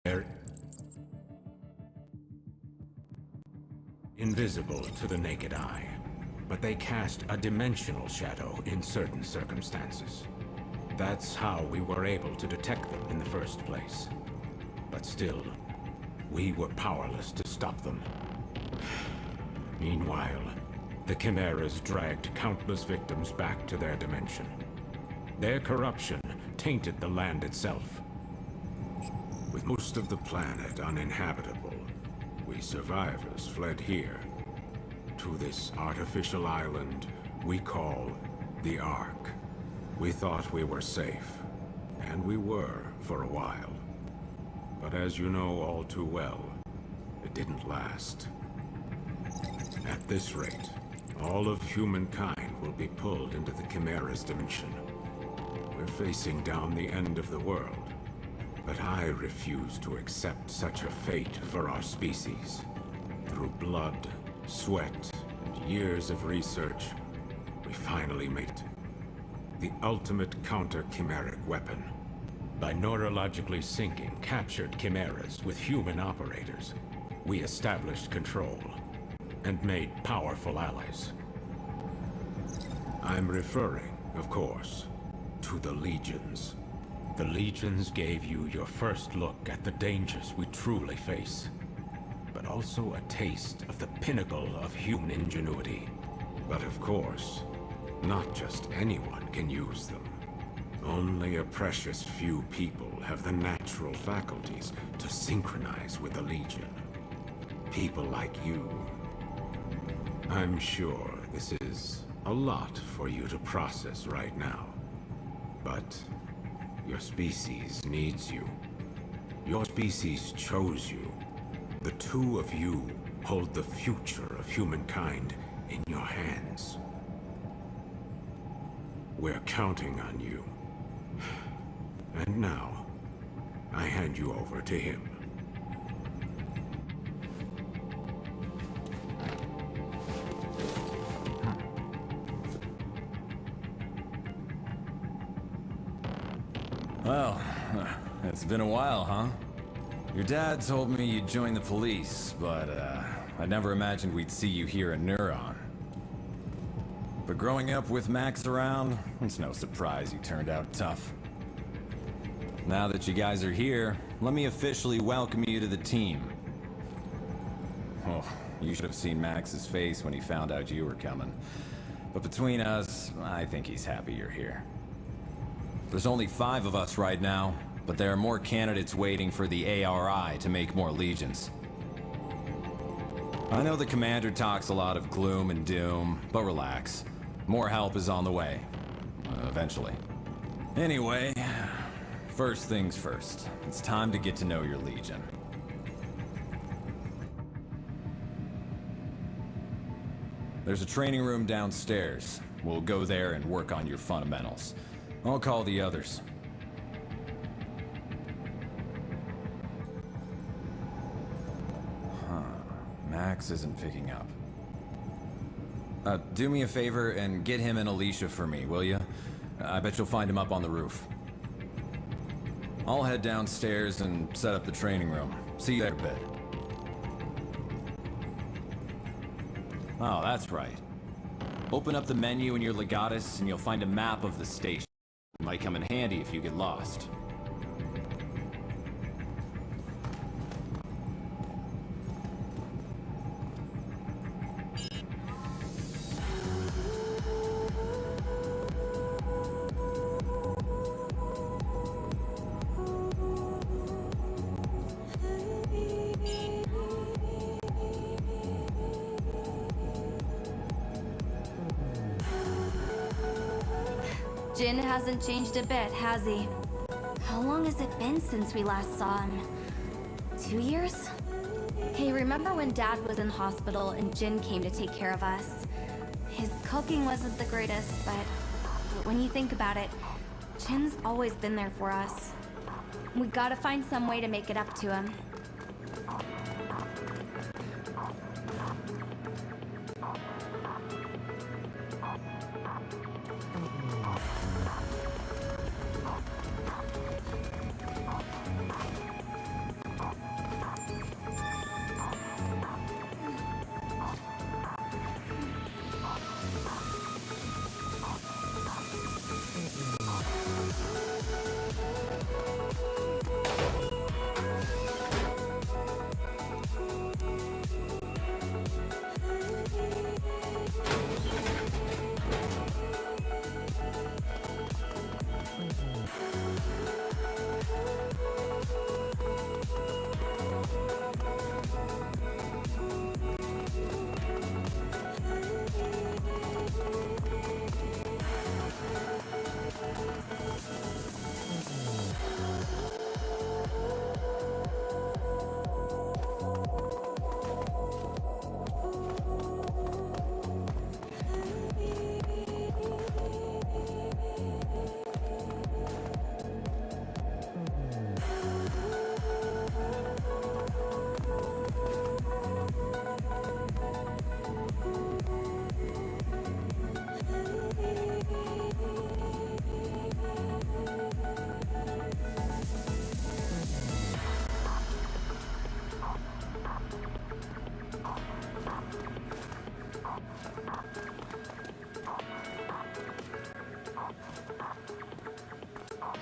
They're invisible to the naked eye, but they cast a dimensional shadow in certain circumstances. That's how we were able to detect them in the first place. But still, we were powerless to stop them. Meanwhile, the Chimeras dragged countless victims back to their dimension. Their corruption tainted the land itself. With most of the planet uninhabitable, we survivors fled here, to this artificial island we call the Ark. We thought we were safe, and we were for a while. But as you know all too well, it didn't last. At this rate, all of humankind will be pulled into the Chimera's dimension. We're facing down the end of the world. But I refuse to accept such a fate for our species. Through blood, sweat, and years of research, we finally made it. The ultimate counter-chimeric weapon. By neurologically syncing captured chimeras with human operators, we established control and made powerful allies. I'm referring, of course, to the Legions. The Legions gave you your first look at the dangers we truly face, but also a taste of the pinnacle of human ingenuity. But of course, not just anyone can use them. Only a precious few people have the natural faculties to synchronize with the Legion. People like you. I'm sure this is a lot for you to process right now, but your species needs you. Your species chose you. The two of you hold the future of humankind in your hands. We're counting on you. And now, I hand you over to him. Well, it's been a while, huh? Your dad told me you'd join the police, but I never imagined we'd see you here in Neuron. But growing up with Max around, it's no surprise you turned out tough. Now that you guys are here, let me officially welcome you to the team. Oh, you should have seen Max's face when he found out you were coming. But between us, I think he's happy you're here. There's only 5 of us right now, but there are more candidates waiting for the ARI to make more legions. I know the commander talks a lot of gloom and doom, but relax. More help is on the way. Eventually. Anyway, first things first. It's time to get to know your legion. There's a training room downstairs. We'll go there and work on your fundamentals. I'll call the others. Max isn't picking up. Do me a favor and get him and Alicia for me, will you? I bet you'll find him up on the roof. I'll head downstairs and set up the training room. See you there, bit. Oh, that's right. Open up the menu in your Legatus and you'll find a map of the station. It might come in handy if you get lost. Jin hasn't changed a bit, has he? How long has it been since we last saw him? 2 years? Hey, remember when Dad was in hospital and Jin came to take care of us? His cooking wasn't the greatest, but when you think about it, Jin's always been there for us. We gotta find some way to make it up to him.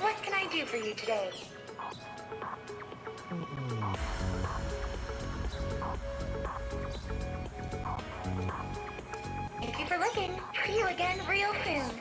What can I do for you today? Thank you for looking. See you again real soon.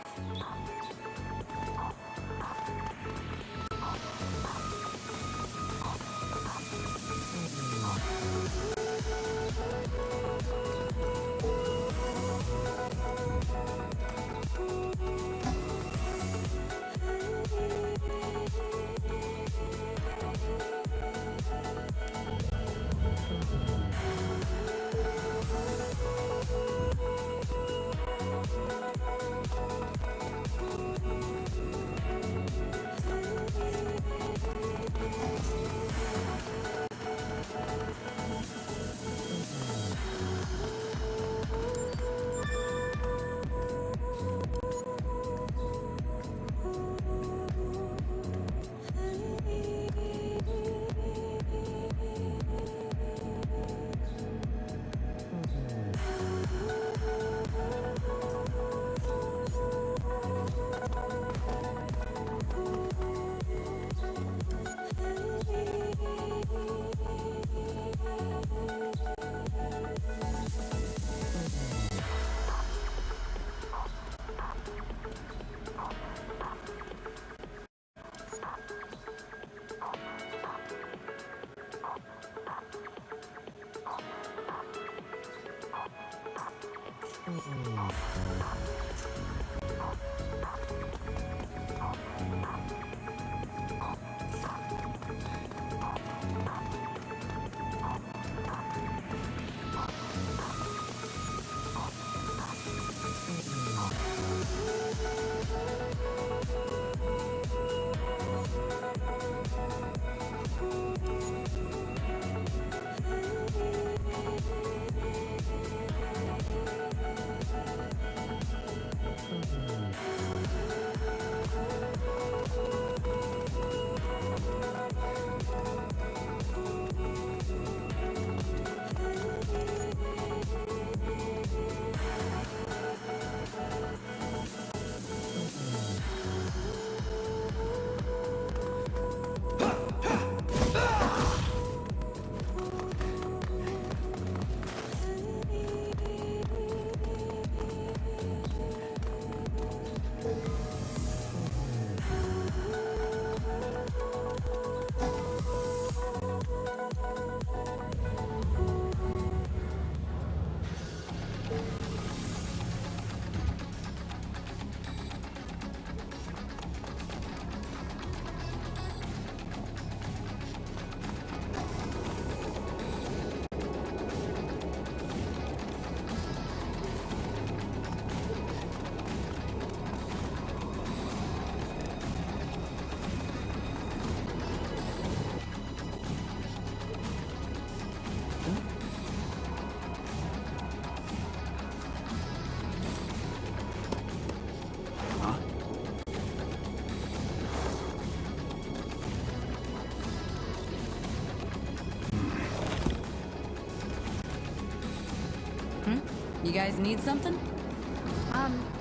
You guys need something?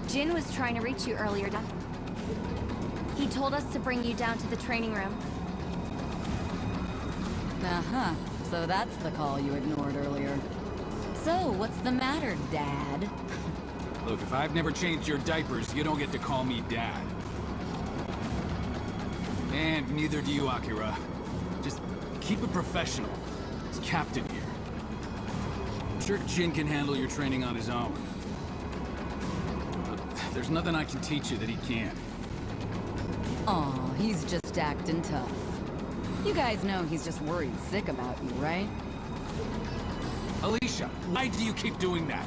Jin was trying to reach you earlier, Dad. He told us to bring you down to the training room. Uh-huh. So that's the call you ignored earlier. So, what's the matter, Dad? Look, if I've never changed your diapers, you don't get to call me Dad. And neither do you, Akira. Just keep it professional. It's Captain here. I'm sure Jin can handle your training on his own. But there's nothing I can teach you that he can't. Aw, he's just acting tough. You guys know he's just worried sick about you, right? Alicia, why do you keep doing that?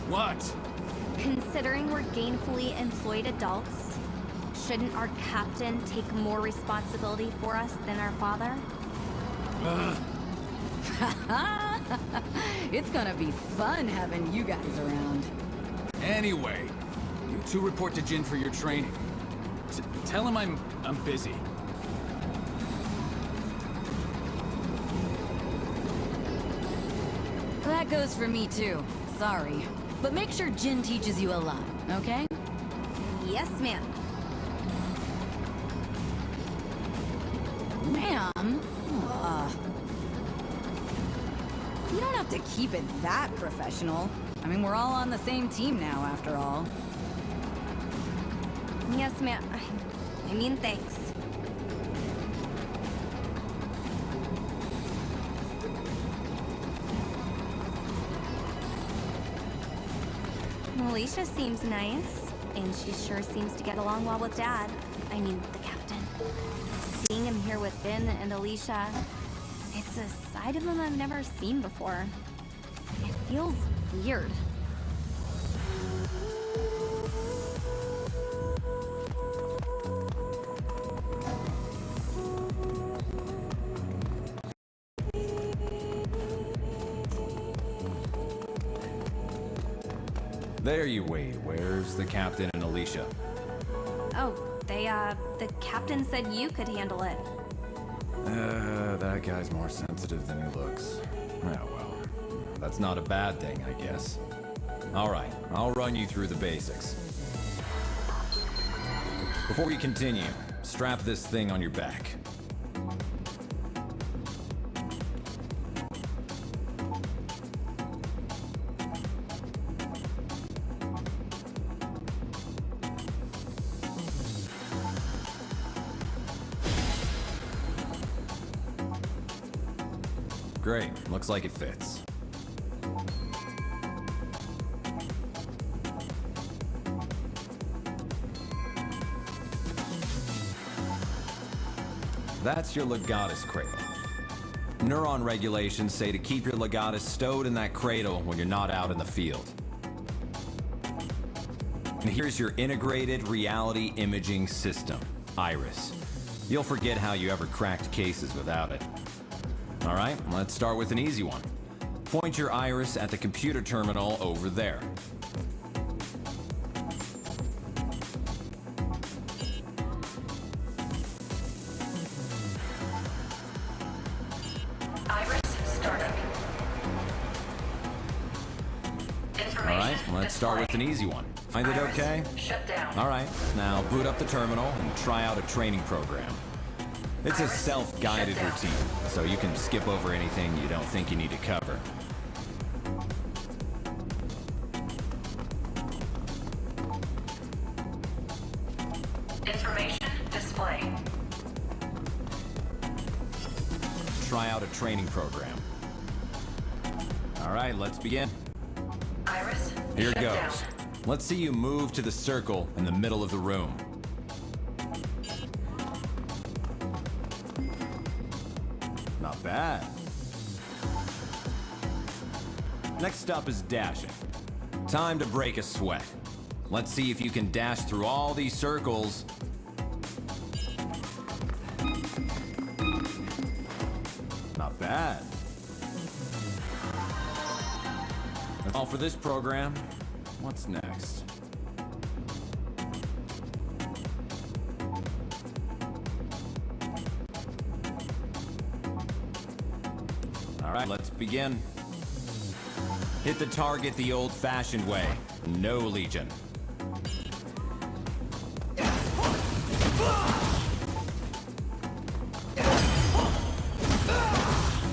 What? Considering we're gainfully employed adults, shouldn't our captain take more responsibility for us than our father? It's gonna be fun having you guys around. Anyway, you two report to Jin for your training. Tell him I'm busy. That goes for me too. Sorry. But make sure Jin teaches you a lot, okay? Yes, ma'am. Ma'am? You don't have to keep it that professional. I mean, we're all on the same team now, after all. Yes, ma'am. I mean, thanks. Alicia seems nice, and she sure seems to get along well with Dad. I mean, the captain. Seeing him here with Finn and Alicia, it's a side of him I've never seen before. It feels weird. There you wait. Where's the captain and Alicia? Oh, the captain said you could handle it. That guy's more sensitive than he looks. Oh well. That's not a bad thing, I guess. Alright, I'll run you through the basics. Before we continue, strap this thing on your back. Great, looks like it fits. That's your legatus cradle. Neuron regulations say to keep your legatus stowed in that cradle when you're not out in the field. And here's your integrated reality imaging system, Iris. You'll forget how you ever cracked cases without it. All right, let's start with an easy one. Point your iris at the computer terminal over there. Iris startup. All right, let's start with an easy one. Find it okay? Shut down. All right, now boot up the terminal and try out a training program. It's a self-guided routine, so you can skip over anything you don't think you need to cover. Information display. Try out a training program. All right, let's begin. Iris. Here shut goes. down. Let's see you move to the circle in the middle of the room. Not bad. Next up is dashing. Time to break a sweat. Let's see if you can dash through all these circles. Not bad. That's all for this program. What's next? All right, let's begin. Hit the target the old-fashioned way. No Legion.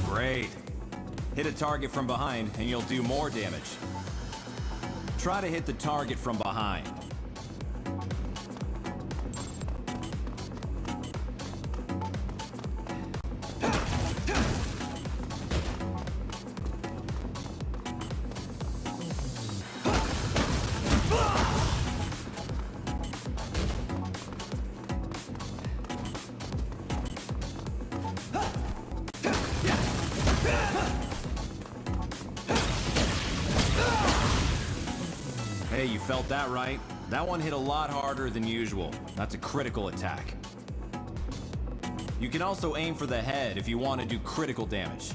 Great. Hit a target from behind and you'll do more damage. Try to hit the target from behind. Hey, you felt that right? That one hit a lot harder than usual. That's a critical attack. You can also aim for the head if you want to do critical damage.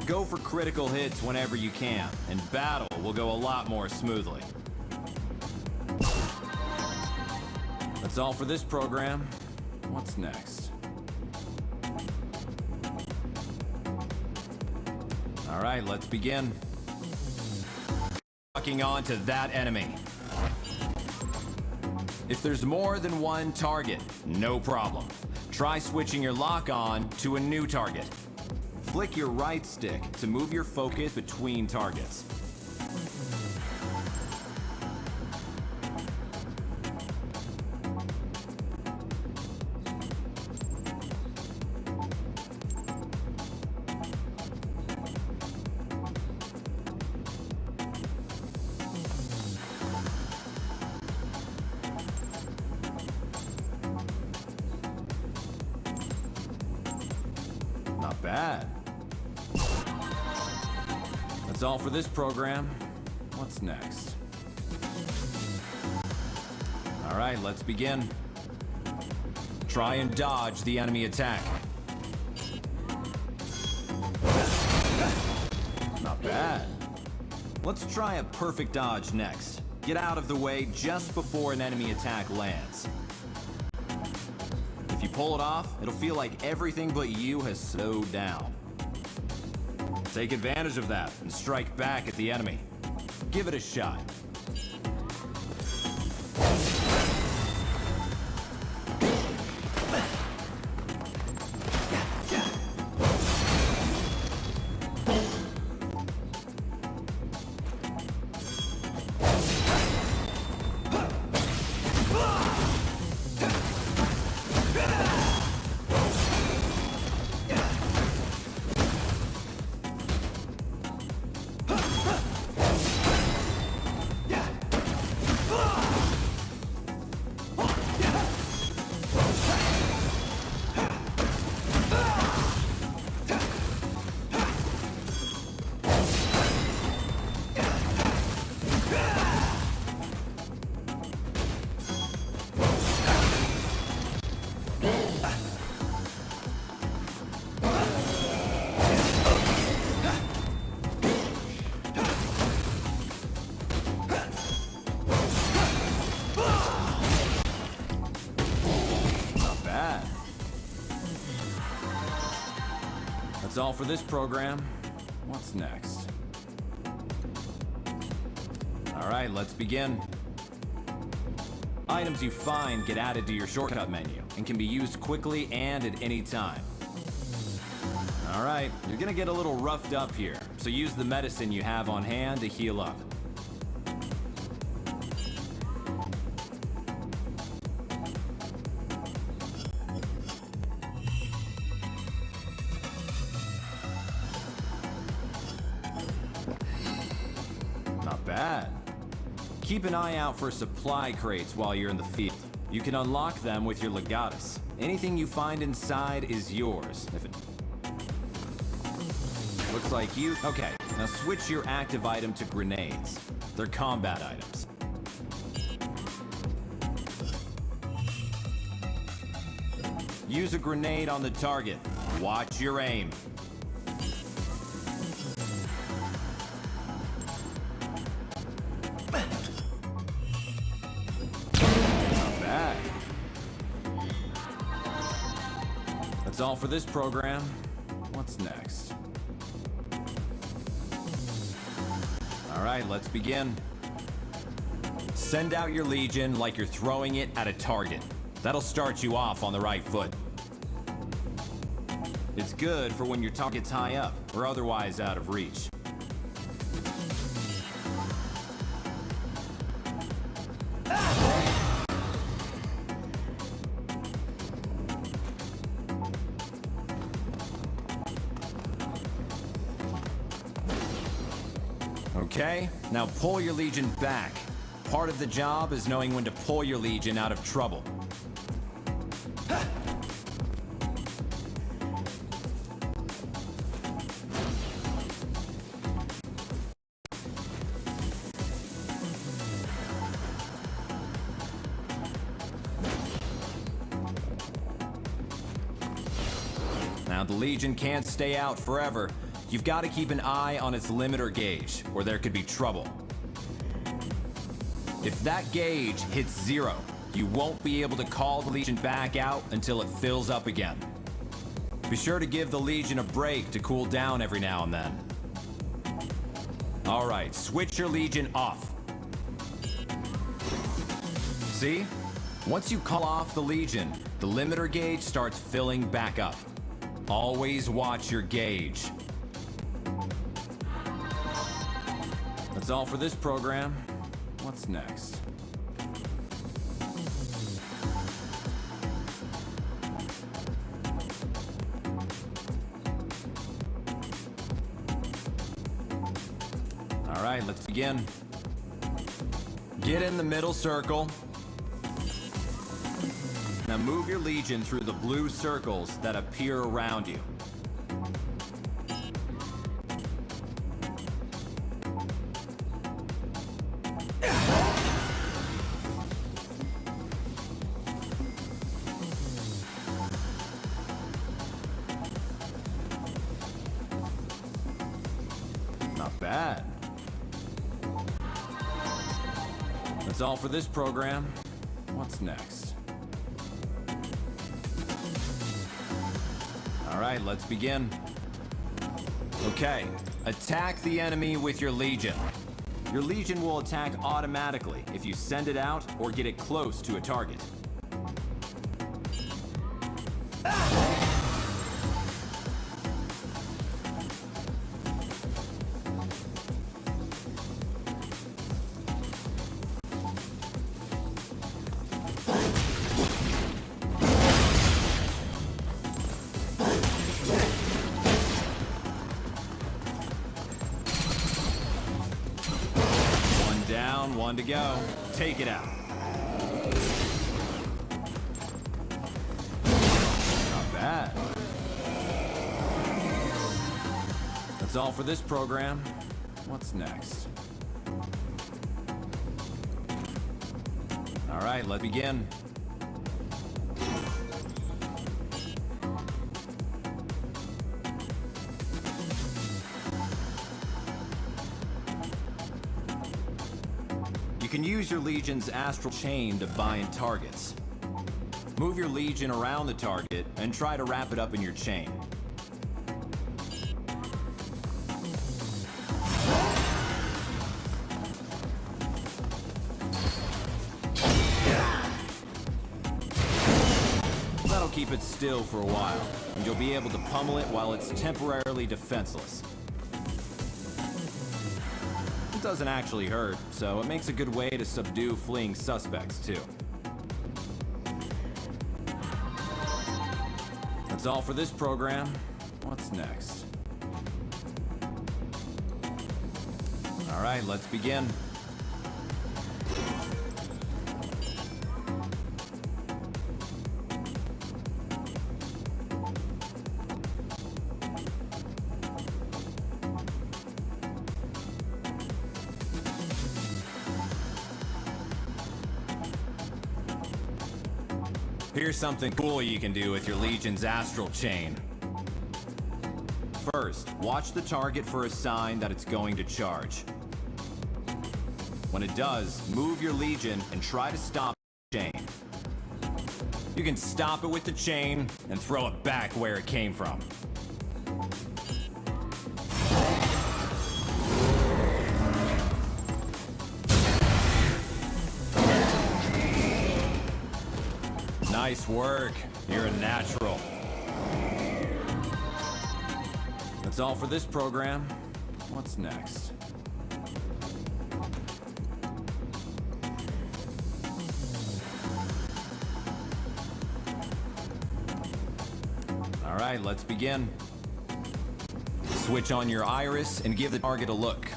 Go for critical hits whenever you can, and battle will go a lot more smoothly. That's all for this program. What's next? All right, let's begin. Locking on to that enemy. If there's more than one target, no problem. Try switching your lock on to a new target. Flick your right stick to move your focus between targets. Not bad. That's all for this program. What's next? All right, let's begin. Try and dodge the enemy attack. Not bad. Let's try a perfect dodge next. Get out of the way just before an enemy attack lands. If you pull it off, it'll feel like everything but you has slowed down. Take advantage of that and strike back at the enemy. Give it a shot. That's all for this program. What's next? All right, let's begin. Items you find get added to your shortcut menu and can be used quickly and at any time. All right, you're gonna get a little roughed up here, so use the medicine you have on hand to heal up. Not bad. Keep an eye out for supply crates while you're in the field. You can unlock them with your legatus. Anything you find inside is yours. If it looks like you... Okay, now switch your active item to grenades. They're combat items. Use a grenade on the target. Watch your aim. Not bad. That's all for this program. What's next? All right, let's begin. Send out your Legion like you're throwing it at a target. That'll start you off on the right foot. It's good for when your target's high up or otherwise out of reach. Okay, now pull your Legion back. Part of the job is knowing when to pull your Legion out of trouble. Now the Legion can't stay out forever. You've got to keep an eye on its limiter gauge, or there could be trouble. If that gauge hits 0, you won't be able to call the Legion back out until it fills up again. Be sure to give the Legion a break to cool down every now and then. Alright, switch your Legion off. See? Once you call off the Legion, the limiter gauge starts filling back up. Always watch your gauge. That's all for this program. What's next? All right, let's begin. Get in the middle circle. Now move your Legion through the blue circles that appear around you. Not bad. That's all for this program. What's next? All right, let's begin. Okay, attack the enemy with your Legion. Your Legion will attack automatically if you send it out or get it close to a target. One to go. Take it out. Not bad. That's all for this program. What's next? All right, let's begin. You can use your Legion's Astral chain to bind targets. Move your Legion around the target and try to wrap it up in your chain. That'll keep it still for a while, and you'll be able to pummel it while it's temporarily defenseless. It doesn't actually hurt, so it makes a good way to subdue fleeing suspects, too. That's all for this program. What's next? All right, let's begin. Here's something cool you can do with your Legion's Astral chain. First, watch the target for a sign that it's going to charge. When it does, move your Legion and try to stop the chain. You can stop it with the chain and throw it back where it came from. Nice work. You're a natural. That's all for this program. What's next? All right, let's begin. Switch on your iris and give the target a look.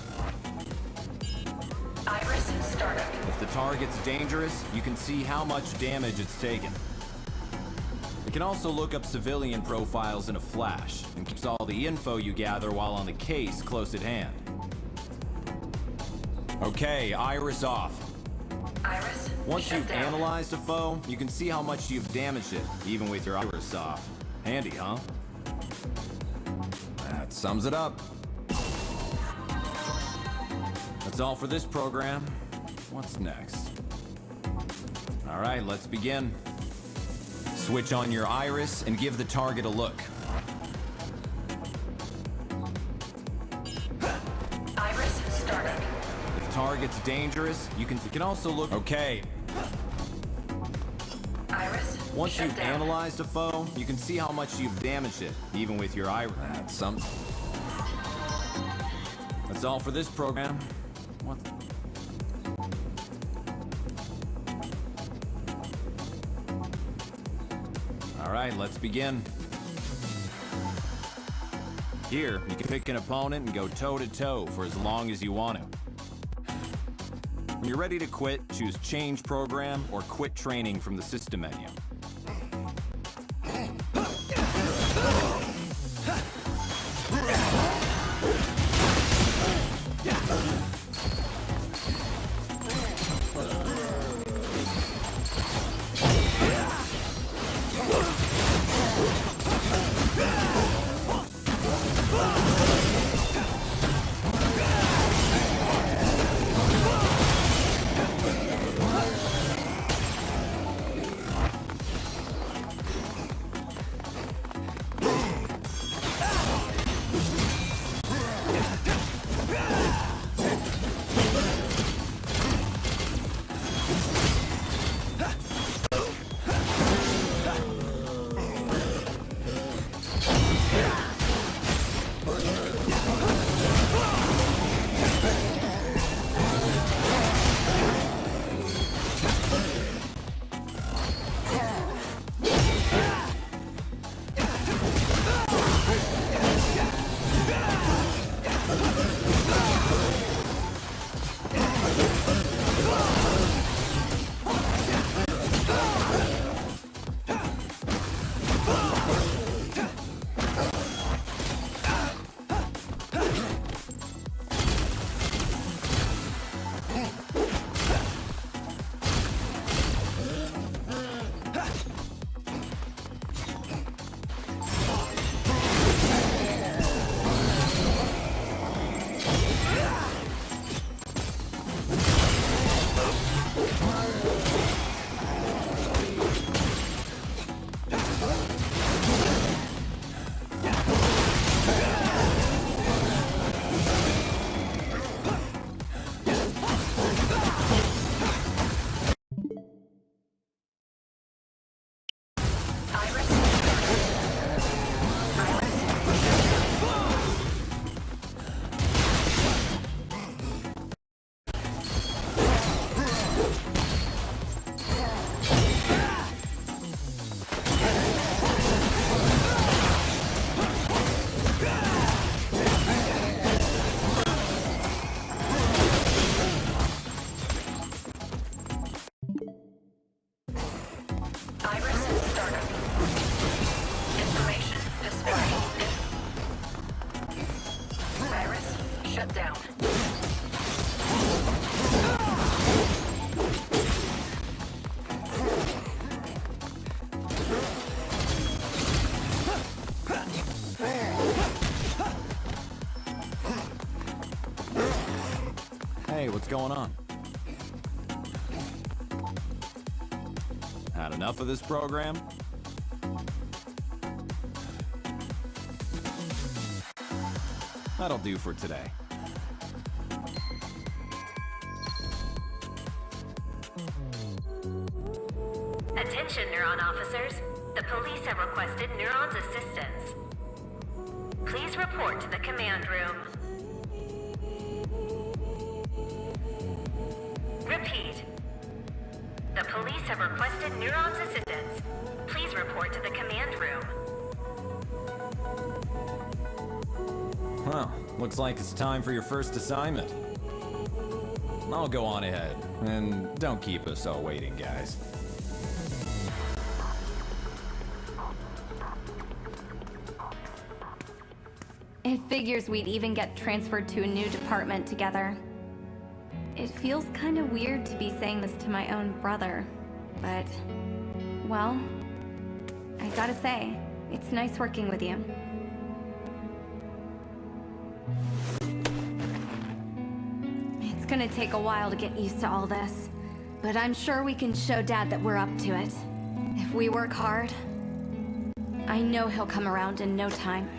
Iris startup. If the target's dangerous, you can see how much damage it's taken. It can also look up civilian profiles in a flash and keeps all the info you gather while on the case close at hand. Okay, iris off. Iris Once shut you've down. analyzed a foe, you can see how much you've damaged it, even with your iris off. Handy, huh? That sums it up. That's all for this program. What's next? All right, let's begin. Switch on your iris and give the target a look. Iris startup. If the target's dangerous, you can also look. Okay, Iris once shut you've down. analyzed a foe, you can see how much you've damaged it, even with your iris. That's something. That's all for this program. What? All right, let's begin. Here, you can pick an opponent and go toe-to-toe for as long as you want to. When you're ready to quit, choose Change Program or Quit Training from the System menu. Shut down. Hey, what's going on? Had enough of this program? That'll do for today. Attention, Neuron officers. The police have requested Neuron's assistance. Please report to the command room. Repeat. The police have requested Neuron's assistance. Please report to the command room. Well, looks like it's time for your first assignment. I'll go on ahead, and don't keep us all waiting, guys. It figures we'd even get transferred to a new department together. It feels kind of weird to be saying this to my own brother, but, well, I gotta say, it's nice working with you. It's gonna take a while to get used to all this, but I'm sure we can show Dad that we're up to it. If we work hard, I know he'll come around in no time.